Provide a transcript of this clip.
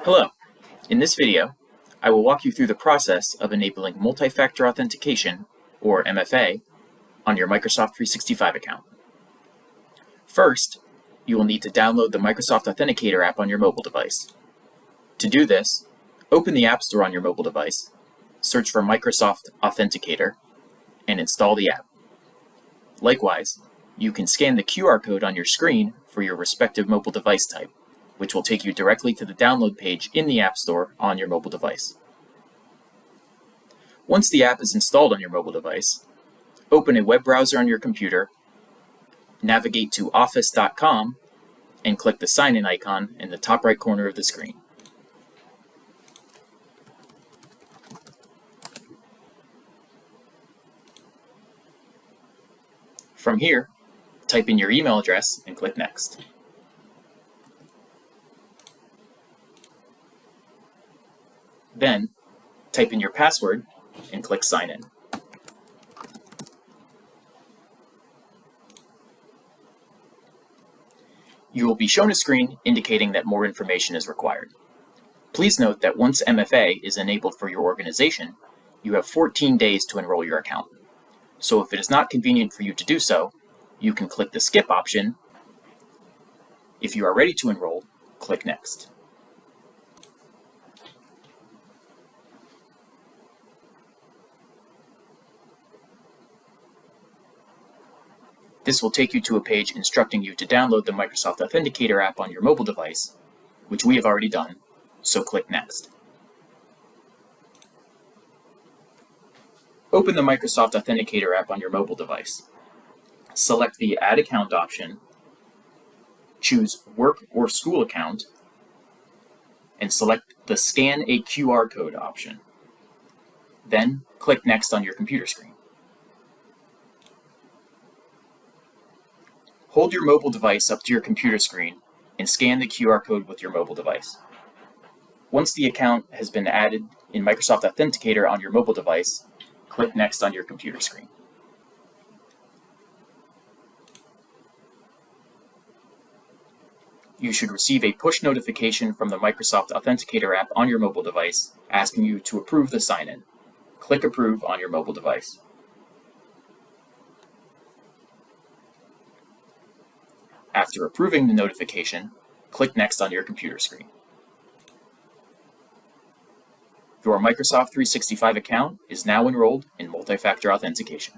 Hello. In this video, I will walk you through the process of enabling multi-factor authentication, or MFA, on your Microsoft 365 account. First, you will need to download the Microsoft Authenticator app on your mobile device. To do this, open the App Store on your mobile device, search for Microsoft Authenticator, and install the app. Likewise, you can scan the QR code on your screen for your respective mobile device type, which will take you directly to the download page in the App Store on your mobile device. Once the app is installed on your mobile device, open a web browser on your computer, navigate to office.com, and click the sign in icon in the top right corner of the screen. From here, type in your email address and click Next. Then, type in your password and click Sign In. You will be shown a screen indicating that more information is required. Please note that once MFA is enabled for your organization, you have 14 days to enroll your account. So if it is not convenient for you to do so, you can click the Skip option. If you are ready to enroll, click Next. This will take you to a page instructing you to download the Microsoft Authenticator app on your mobile device, which we have already done, so click Next. Open the Microsoft Authenticator app on your mobile device. Select the Add Account option, choose Work or School Account, and select the Scan a QR code option. Then click Next on your computer screen. Hold your mobile device up to your computer screen and scan the QR code with your mobile device. Once the account has been added in Microsoft Authenticator on your mobile device, click Next on your computer screen. You should receive a push notification from the Microsoft Authenticator app on your mobile device asking you to approve the sign-in. Click Approve on your mobile device. After approving the notification, click Next on your computer screen. Your Microsoft 365 account is now enrolled in multi-factor authentication.